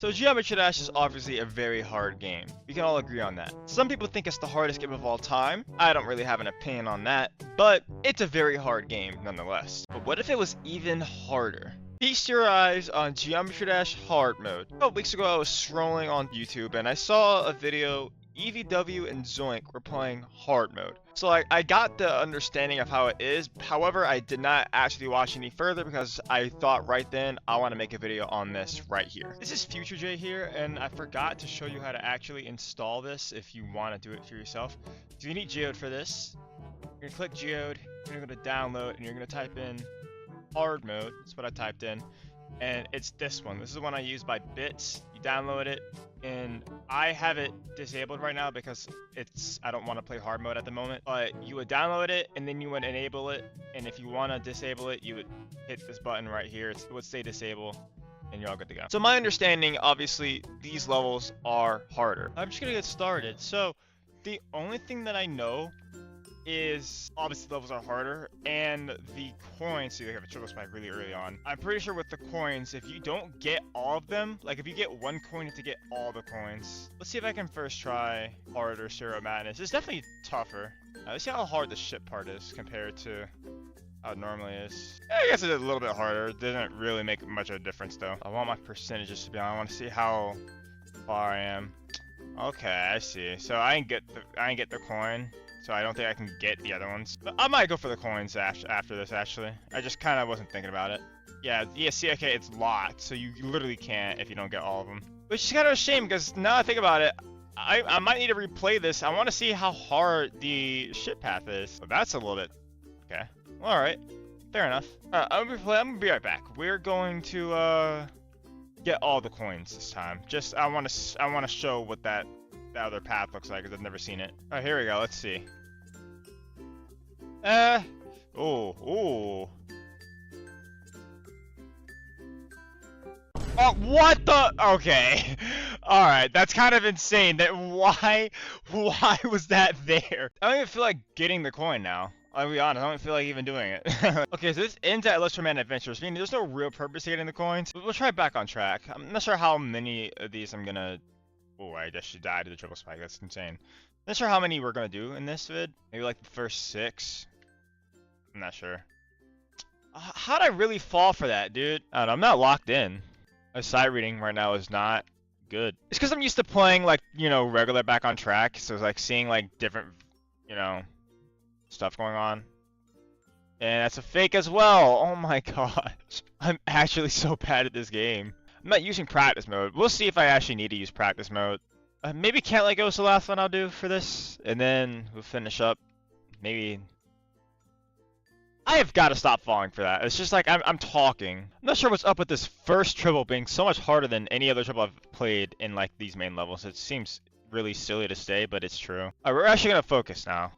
So Geometry Dash is obviously a very hard game. We can all agree on that. Some people think it's the hardest game of all time. I don't really have an opinion on that, but it's a very hard game nonetheless. But what if it was even harder? Feast your eyes on Geometry Dash hard mode. A couple weeks ago I was scrolling on YouTube and I saw a video EVW and Zoink were playing hard mode. So I got the understanding of how it is, however I did not actually watch any further because I thought right then I want to make a video on this right here. This is Future J here, and I forgot to show you how to actually install this if you want to do it for yourself. So you need Geode for this. You're going to click Geode, you're going to go to download, and you're going to type in hard mode. That's what I typed in. And it's this one. This is the one I use by Bits. You download it, and I have it disabled right now because I don't want to play hard mode at the moment. But you would download it, and then you would enable it. And if you want to disable it, you would hit this button right here. It would say disable, and you're all good to go. So my understanding, obviously, these levels are harder. I'm just gonna get started. So the only thing that I know is obviously levels are harder, and the coins, so you have a triple spike really early on. I'm pretty sure with the coins, if you don't get all of them, like if you get one coin, you have to get all the coins. Let's see if I can first try harder Zero Madness. It's definitely tougher. Let's see how hard the ship part is compared to how it normally is. I guess it's a little bit harder. It doesn't really make much of a difference though. I want my percentages to be on. I want to see how far I am. Okay, I see. So I didn't get the coin. So I don't think I can get the other ones. But I might go for the coins after this, actually. I just kind of wasn't thinking about it. Yeah, see, okay, it's locked, so you literally can't if you don't get all of them. Which is kind of a shame, because now I think about it, I might need to replay this. I want to see how hard the ship path is. So that's a little bit... Okay. Alright. Fair enough. Alright, I'm gonna be right back. We're going to, get all the coins this time. Just, I want to show what the other path looks like, because I've never seen it. Alright, here we go. Let's see. Oh, what the? Okay. Alright, that's kind of insane. Why was that there? I don't even feel like getting the coin now. I'll be honest, I don't feel like even doing it. Okay, so this ends at Electroman Adventures, meaning there's no real purpose to getting the coins. But we'll try back on track. I'm not sure how many of these I'm gonna... Oh, I just died to the triple spike. That's insane. Not sure how many we're gonna do in this vid. Maybe like the first 6. I'm not sure. How'd I really fall for that, dude? I don't know, I'm not locked in. My sight reading right now is not good. It's because I'm used to playing like, you know, regular back on track. So it's like seeing like different, you know, stuff going on. And that's a fake as well. Oh my gosh. I'm actually so bad at this game. I'm not using practice mode. We'll see if I actually need to use practice mode. Maybe Can't Let Go is the last one I'll do for this. And then we'll finish up. Maybe... I have got to stop falling for that. It's just like I'm talking. I'm not sure what's up with this first triple being so much harder than any other triple I've played in like these main levels. It seems really silly to say, but it's true. Alright, we're actually going to focus now.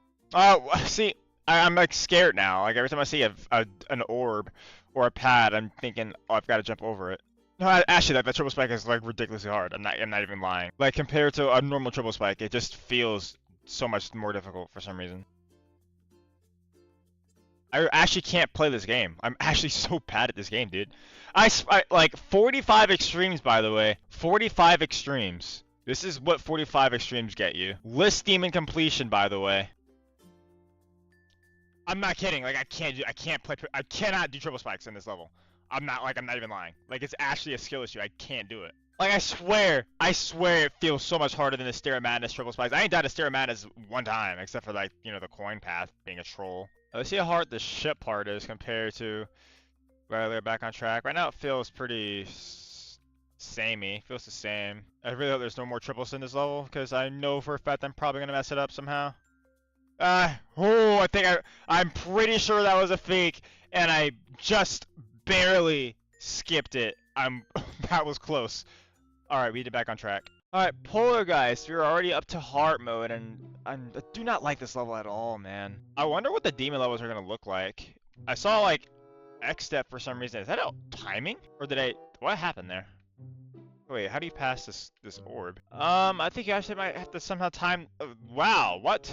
See, I'm like scared now. Like every time I see an orb or a pad, I'm thinking, oh, I've got to jump over it. No, actually, that triple spike is like ridiculously hard. I'm not even lying. Like compared to a normal triple spike, it just feels so much more difficult for some reason. I actually can't play this game. I'm actually so bad at this game, dude. I like 45 extremes, by the way. 45 extremes. This is what 45 extremes get you. List demon completion, by the way. I'm not kidding. Like I cannot do triple spikes in this level. I'm not even lying. Like it's actually a skill issue. I can't do it. Like I swear it feels so much harder than the Stereo Madness triple spikes. I ain't died to Stereo Madness one time, except for like, you know, the coin path being a troll. Let's see how hard the ship part is compared to regular back on track. Right now it feels pretty samey. Feels the same. I really hope there's no more triples in this level, because I know for a fact I'm probably gonna mess it up somehow. I'm pretty sure that was a fake, and I just barely skipped it. That was close. Alright, we need to back on track. Alright, Polargeist, we're already up to hard mode, and I do not like this level at all, man. I wonder what the demon levels are gonna look like. I saw like X step for some reason. Is that a timing? Or what happened there? Wait, how do you pass this orb? I think you actually might have to somehow time... wow, what?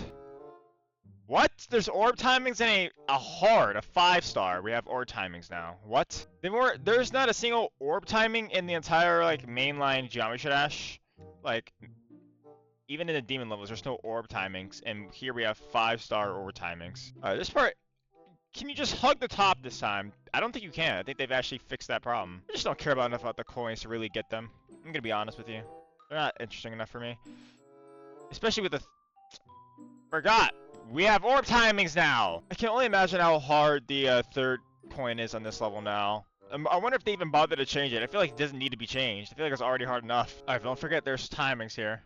What? There's orb timings in a hard, a 5-star. We have orb timings now. What? There's not a single orb timing in the entire, like, mainline Geometry Dash. Like, even in the demon levels, there's no orb timings, and here we have 5-star orb timings. This part, can you just hug the top this time? I don't think you can. I think they've actually fixed that problem. I just don't care enough about the coins to really get them. I'm gonna be honest with you. They're not interesting enough for me. Especially with the... Forgot! We have orb timings now! I can only imagine how hard the third coin is on this level now. I wonder if they even bothered to change it. I feel like it doesn't need to be changed. I feel like it's already hard enough. Alright, don't forget there's timings here.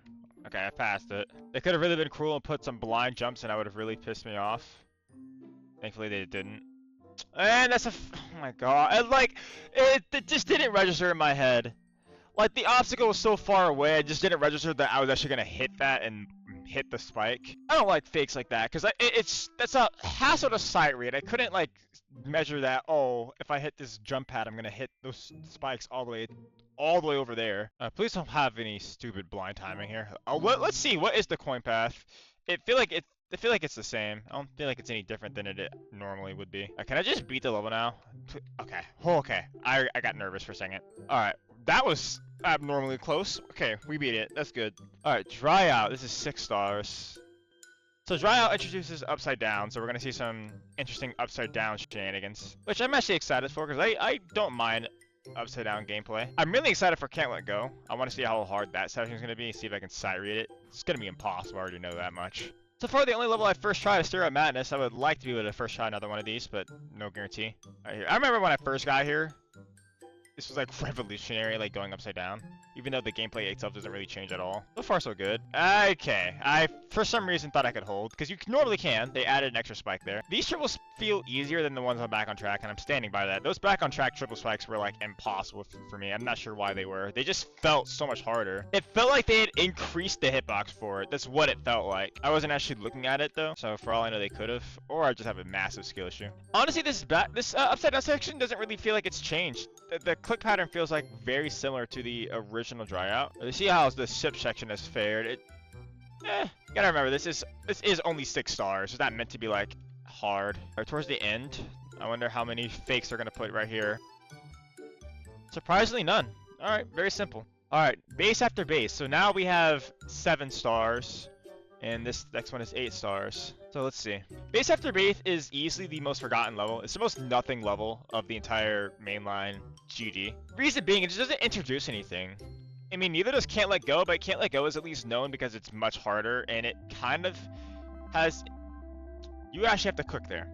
Okay, I passed it. They could have really been cruel and put some blind jumps and that would have really pissed me off. Thankfully they didn't. And that's oh my god. And like, it just didn't register in my head. Like, the obstacle was so far away, I just didn't register that I was actually gonna hit that and hit the spike. I don't like fakes like that, because that's a hassle to sight read. I couldn't, like, measure that, oh, if I hit this jump pad, I'm gonna hit those spikes all the way over there. Please don't have any stupid blind timing here. Let's see, what is the coin path? I feel like it's the same. I don't feel like it's any different than it normally would be. Can I just beat the level now? Okay. Oh, okay. I got nervous for a second. Alright. That was abnormally close. Okay, we beat it. That's good. Alright, Dry Out. This is 6 stars. So Dry Out introduces Upside Down, so we're going to see some interesting Upside Down shenanigans. Which I'm actually excited for, because I don't mind Upside Down gameplay. I'm really excited for Can't Let Go. I want to see how hard that section is going to be, see if I can sight read it. It's going to be impossible, I already know that much. So far, the only level I first tried is Stereo Madness. I would like to be able to first try another one of these, but no guarantee. Right, I remember when I first got here, this was like revolutionary, like going upside down. Even though the gameplay itself doesn't really change at all. So far, so good. Okay, I for some reason thought I could hold, because you normally can. They added an extra spike there. These triples feel easier than the ones on Back on Track, and I'm standing by that. Those Back on Track triple spikes were like impossible for me. I'm not sure why they were. They just felt so much harder. It felt like they had increased the hitbox for it. That's what it felt like. I wasn't actually looking at it though, so for all I know they could have. Or I just have a massive skill issue. Honestly, this upside down section doesn't really feel like it's changed. The click pattern feels like very similar to the original Dry Out. You see how the ship section has fared. You gotta remember, this is only 6 stars. It's not meant to be like hard. Right, towards the end, I wonder how many fakes they're gonna put right here. Surprisingly, none. Alright, very simple. Alright, base after base. So now we have 7 stars. And this next one is 8 stars. So let's see. Base after base is easily the most forgotten level. It's the most nothing level of the entire mainline GD. Reason being, it just doesn't introduce anything. I mean, neither does Can't Let Go, but Can't Let Go is at least known because it's much harder, and it kind of has... You actually have to click there.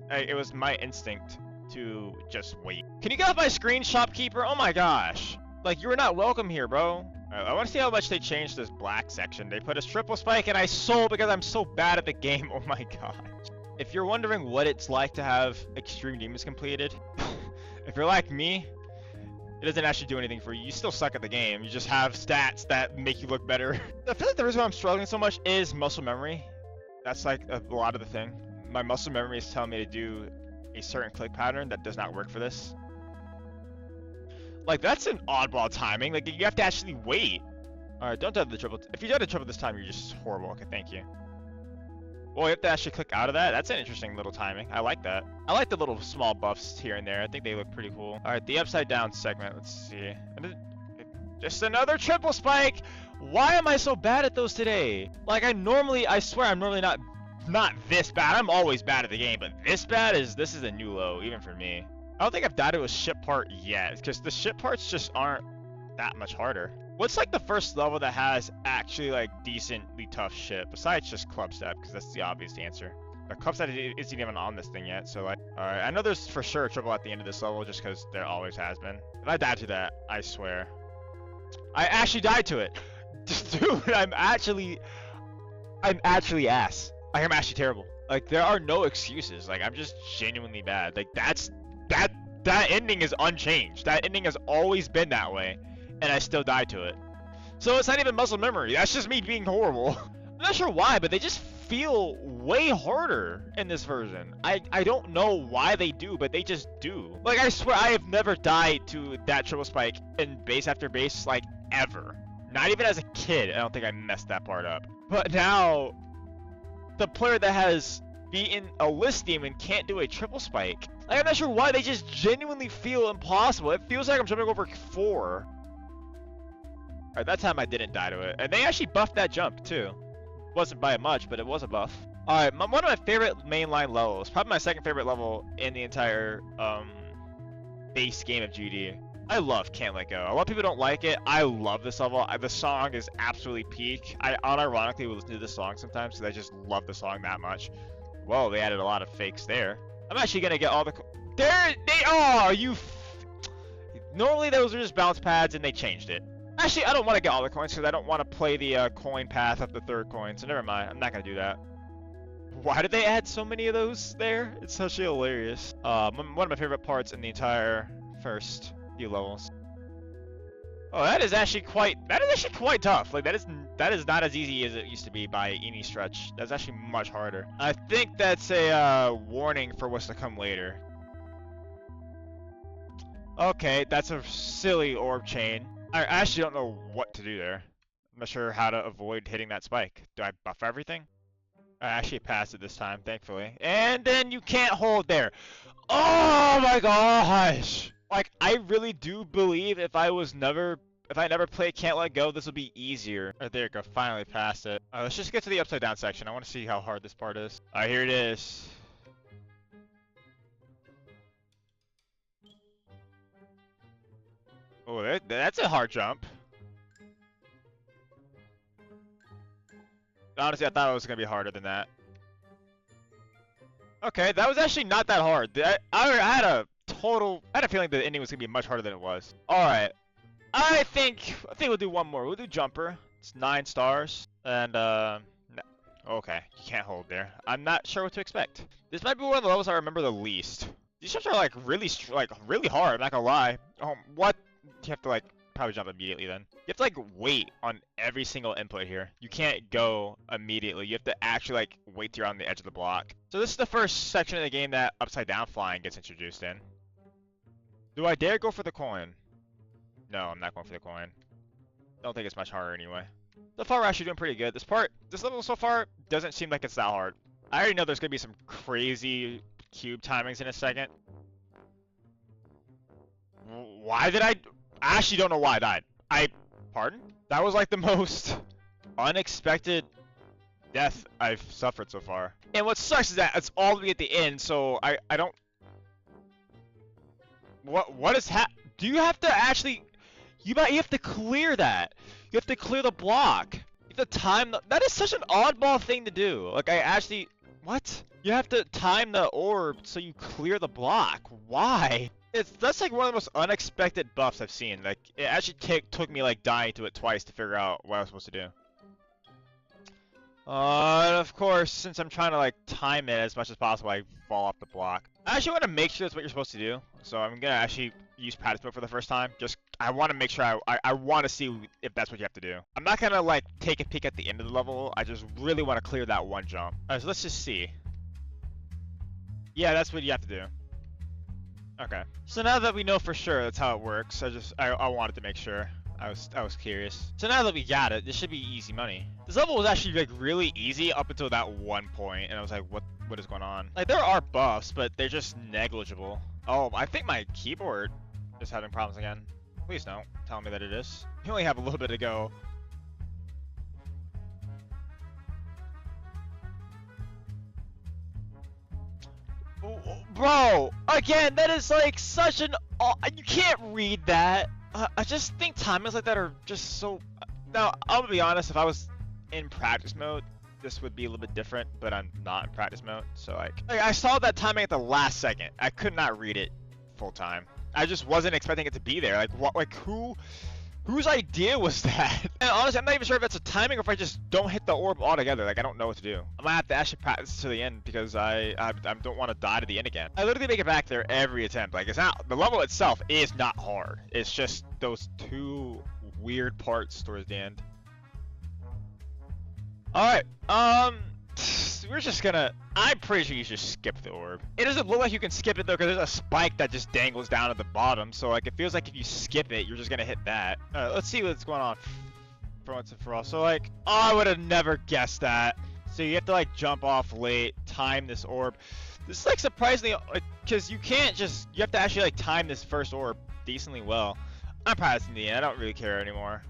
It was my instinct to just wait. Can you get off my screen, shopkeeper? Oh my gosh. Like, you were not welcome here, bro. I want to see how much they changed this black section. They put a triple spike, and I sold because I'm so bad at the game. Oh my gosh. If you're wondering what it's like to have Extreme Demons completed, if you're like me, it doesn't actually do anything for you. You still suck at the game. You just have stats that make you look better. I feel like the reason why I'm struggling so much is muscle memory. That's like a lot of the thing. My muscle memory is telling me to do a certain click pattern that does not work for this. Like, that's an oddball timing. Like, you have to actually wait. Alright, don't do the triple. If you do the triple this time, you're just horrible. Okay, thank you. Well, you have to actually click out of that. That's an interesting little timing. I like that. I like the little small buffs here and there. I think they look pretty cool. Alright, the upside down segment. Let's see. Just another triple spike! Why am I so bad at those today? Like, I swear I'm normally not this bad. I'm always bad at the game, but this is a new low, even for me. I don't think I've died to a ship part yet, because the ship parts just aren't that much harder. What's like the first level that has actually like decently tough ship, besides just Club Step, because that's the obvious answer. But Club Step isn't even on this thing yet, so like, alright, I know there's for sure a triple at the end of this level, just because there always has been. If I died to that, I swear. I actually died to it! Dude, I'm actually ass. Like, I'm actually terrible. Like, there are no excuses. Like, I'm just genuinely bad. Like, that ending is unchanged. That ending has always been that way, and I still die to it. So it's not even muscle memory. That's just me being horrible. I'm not sure why, but they just feel way harder in this version. I don't know why they do, but they just do. Like, I swear I have never died to that triple spike in base after base, like, ever. Not even as a kid. I don't think I messed that part up. But now, the player that has beaten a Listium and can't do a triple spike. Like, I'm not sure why, they just genuinely feel impossible. It feels like I'm jumping over 4. Alright, that time I didn't die to it. And they actually buffed that jump, too. Wasn't by much, but it was a buff. Alright, one of my favorite mainline levels. Probably my second favorite level in the entire, base game of GD. I love Can't Let Go. A lot of people don't like it. I love this level. The song is absolutely peak. I unironically will listen to this song sometimes because I just love the song that much. Whoa, they added a lot of fakes there. I'm actually gonna get all the... Normally those are just bounce pads and they changed it. Actually, I don't want to get all the coins because I don't want to play the coin path up the 3rd coin, so never mind. I'm not gonna do that. Why did they add so many of those there? It's such hilarious. One of my favorite parts in the entire first few levels. Oh, that is actually quite tough. Like that is not as easy as it used to be by any stretch. That's actually much harder. I think that's a warning for what's to come later. Okay, that's a silly orb chain. I actually don't know what to do there. I'm not sure how to avoid hitting that spike. Do I buff everything? I actually passed it this time, thankfully. And then you can't hold there. Oh my gosh! Like, I really do believe if I never played Can't Let Go, this would be easier. Right, there you go, finally passed it. Let's just get to the upside down section. I want to see how hard this part is. Alright, here it is. Oh, that's a hard jump. Honestly, I thought it was going to be harder than that. Okay, that was actually not that hard. I had a feeling the ending was going to be much harder than it was. Alright. I think we'll do one more. We'll do Jumper. It's 9 stars. And, no. Okay, you can't hold there. I'm not sure what to expect. This might be one of the levels I remember the least. These jumps are, like, really hard, I'm not gonna lie. Oh, what? You have to, like, probably jump immediately then. You have to, like, wait on every single input here. You can't go immediately. You have to actually, like, wait till you're on the edge of the block. So this is the first section of the game that upside down flying gets introduced in. Do I dare go for the coin? No, I'm not going for the coin. Don't think it's much harder anyway. So far, we're actually doing pretty good. This level so far doesn't seem like it's that hard. I already know there's gonna be some crazy cube timings in a second. Why did I actually don't know why I died. Pardon? That was like the most unexpected death I've suffered so far. And what sucks is that it's all the way at the end, so I don't... What is do you have to actually... You have to clear that. You have to clear the block. You have to time that is such an oddball thing to do. Like, I actually... What? You have to time the orb so you clear the block. Why? That's like one of the most unexpected buffs I've seen. Like, it actually took me like dying to it twice to figure out what I was supposed to do. And of course, since I'm trying to like time it as much as possible, I fall off the block. I actually want to make sure that's what you're supposed to do. So I'm gonna actually use practice mode for the first time. I want to make sure I want to see if that's what you have to do. I'm not gonna like take a peek at the end of the level. I just really want to clear that one jump. Alright, so let's just see. Yeah, that's what you have to do. Okay. So now that we know for sure that's how it works, I wanted to make sure. I was curious. So now that we got it, this should be easy money. This level was actually like really easy up until that one point, and I was like, what is going on? Like, there are buffs, but they're just negligible. Oh, I think my keyboard is having problems again. Please don't tell me that it is. You only have a little bit to go. Bro, again, that is like such an... You can't read that. I just think timings like that are just so... Now, I'll be honest, if I was in practice mode, this would be a little bit different, but I'm not in practice mode, so like I saw that timing at the last second. I could not read it full time. I just wasn't expecting it to be there. Like, what? Like, whose idea was that? And honestly, I'm not even sure if it's a timing or if I just don't hit the orb altogether. Like, I don't know what to do. I might have to actually practice to the end because I don't want to die to the end again. I literally make it back there every attempt. Like, it's not... The level itself is not hard. It's just those two weird parts towards the end. Alright, we're just gonna... I'm pretty sure you should skip the orb. It doesn't look like you can skip it though, because there's a spike that just dangles down at the bottom, so like it feels like if you skip it, you're just gonna hit that. Alright, let's see what's going on for once and for all. So like, oh, I would have never guessed that. So you have to like jump off late, time this orb. This is like surprisingly, like, cause you can't just, you have to actually like time this first orb decently well. I'm practicing the end, I don't really care anymore.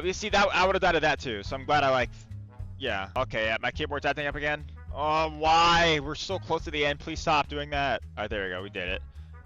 You see that, I would've died of that too, so I'm glad I like, yeah. Okay, yeah, my keyboard's acting up again. Oh, why? We're so close to the end, please stop doing that. Alright, there we go, we did it.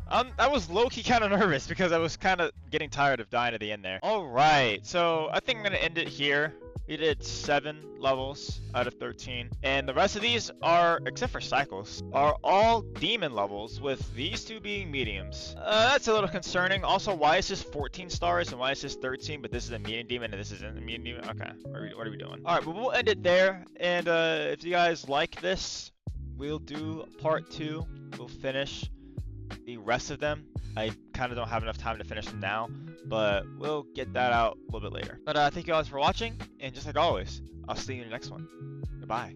I was low-key kind of nervous because I was kind of getting tired of dying at the end there. Alright, so I think I'm gonna end it here. We did 7 levels out of 13. And the rest of these are, except for cycles, are all demon levels, with these 2 being mediums. That's a little concerning. Also, why is this 14 stars and why is this 13, but this is a medium demon and this isn't a medium demon? Okay, what are we doing? Alright, well, we'll end it there. And if you guys like this, we'll do part 2. We'll finish the rest of them. I kind of don't have enough time to finish them now, but we'll get that out a little bit later. But thank you guys for watching, and just like always, I'll see you in the next one. Goodbye.